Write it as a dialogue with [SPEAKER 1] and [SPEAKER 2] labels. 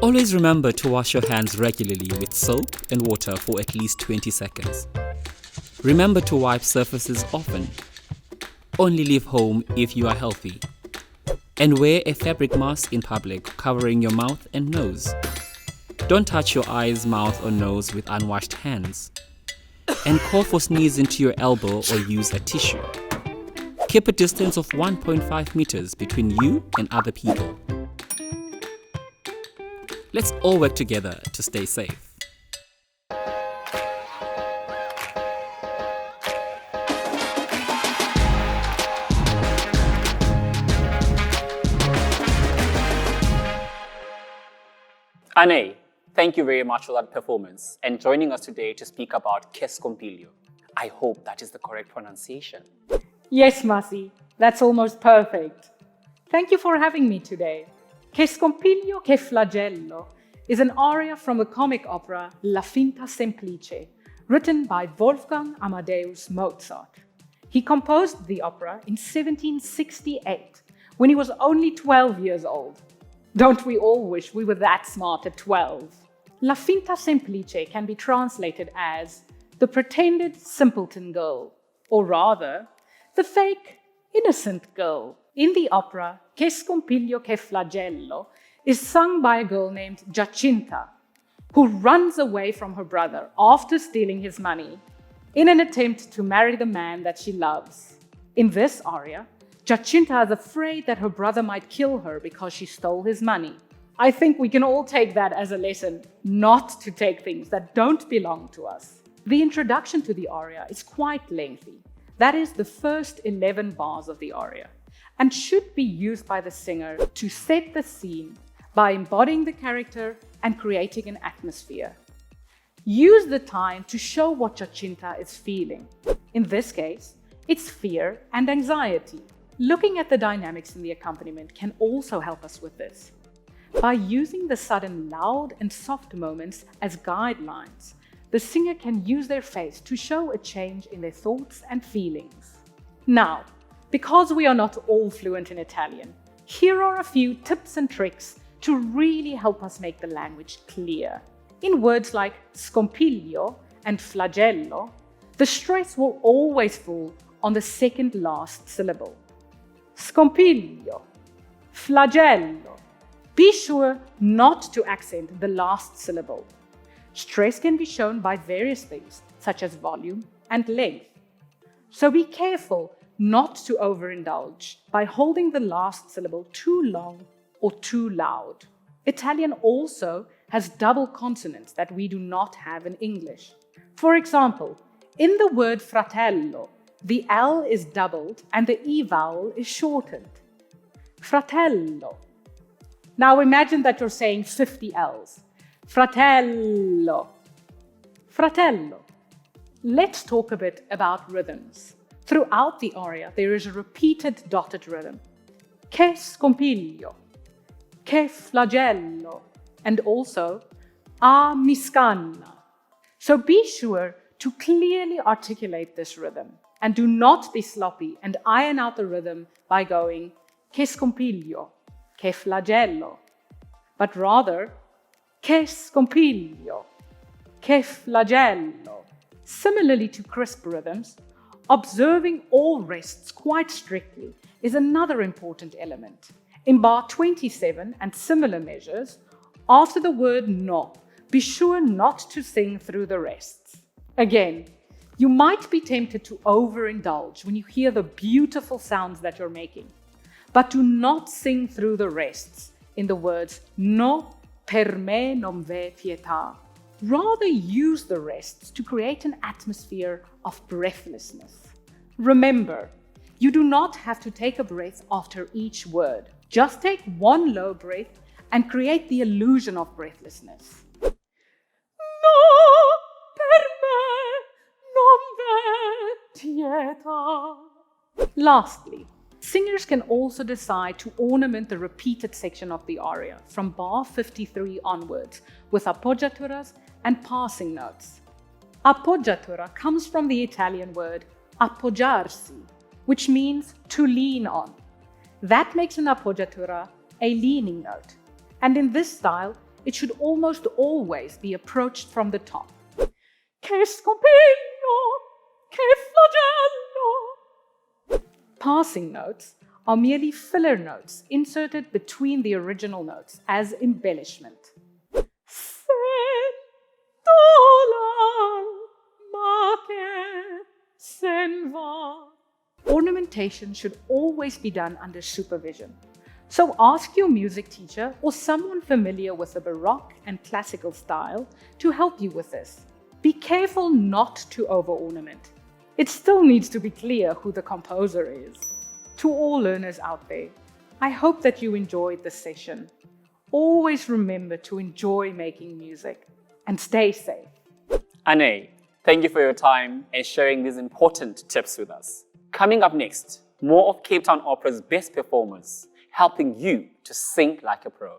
[SPEAKER 1] Always remember to wash your hands regularly with soap and water for at least 20 seconds. Remember to wipe surfaces often. Only leave home if you are healthy. And wear a fabric mask in public covering your mouth and nose. Don't touch your eyes, mouth or nose with unwashed hands. And cough or sneeze into your elbow or use a tissue. Keep a distance of 1.5 meters between you and other people. Let's all work together to stay safe. Anne, thank you very much for that performance and joining us today to speak about Scompiglio. I hope that is the correct pronunciation.
[SPEAKER 2] Yes, Masi, that's almost perfect. Thank you for having me today. Che scompiglio, che flagello is an aria from the comic opera La Finta Semplice, written by Wolfgang Amadeus Mozart. He composed the opera in 1768, when he was only 12 years old. Don't we all wish we were that smart at 12? La Finta Semplice can be translated as the pretended simpleton girl, or rather, the fake innocent girl. In the opera, Che scompiglio, che flagello is sung by a girl named Giacinta, who runs away from her brother after stealing his money in an attempt to marry the man that she loves. In this aria, Giacinta is afraid that her brother might kill her because she stole his money. I think we can all take that as a lesson not to take things that don't belong to us. The introduction to the aria is quite lengthy. That is the first 11 bars of the aria, and should be used by the singer to set the scene by embodying the character and creating an atmosphere. Use the time to show what Giacinta is feeling. In this case, it's fear and anxiety. Looking at the dynamics in the accompaniment can also help us with this. By using the sudden loud and soft moments as guidelines, the singer can use their face to show a change in their thoughts and feelings. Now, because we are not all fluent in Italian, here are a few tips and tricks to really help us make the language clear. In words like scompiglio and flagello, the stress will always fall on the second last syllable. Scompiglio, flagello. Be sure not to accent the last syllable. Stress can be shown by various things, such as volume and length. So be careful not to overindulge by holding the last syllable too long or too loud. Italian also has double consonants that we do not have in English. For example, in the word fratello, the L is doubled and the E vowel is shortened. Fratello. Now imagine that you're saying 50 L's. Fratello. Fratello. Let's talk a bit about rhythms. Throughout the aria, there is a repeated dotted rhythm. Che scompiglio, che flagello, and also a mi scanna. So be sure to clearly articulate this rhythm and do not be sloppy and iron out the rhythm by going che scompiglio, che flagello, but rather che scompiglio, che flagello. Similarly to crisp rhythms, observing all rests quite strictly is another important element. In bar 27 and similar measures, after the word no, be sure not to sing through the rests. Again, you might be tempted to overindulge when you hear the beautiful sounds that you're making, but do not sing through the rests in the words no, per me non v'è pietà. Rather use the rests to create an atmosphere of breathlessness. Remember, you do not have to take a breath after each word. Just take one low breath and create the illusion of breathlessness. No, per me non v'è pietà. Lastly, singers can also decide to ornament the repeated section of the aria from bar 53 onwards with appoggiaturas and passing notes. Appoggiatura comes from the Italian word appoggiarsi, which means to lean on. That makes an appoggiatura a leaning note. And in this style, it should almost always be approached from the top. Che scompiglio, che flagello. Passing notes are merely filler notes inserted between the original notes as embellishment. Ornamentation should always be done under supervision. So ask your music teacher or someone familiar with the Baroque and classical style to help you with this. Be careful not to over-ornament. It still needs to be clear who the composer is. To all learners out there, I hope that you enjoyed this session. Always remember to enjoy making music and stay safe.
[SPEAKER 1] Anne, thank you for your time and sharing these important tips with us. Coming up next, more of Cape Town Opera's best performers, helping you to sing like a pro.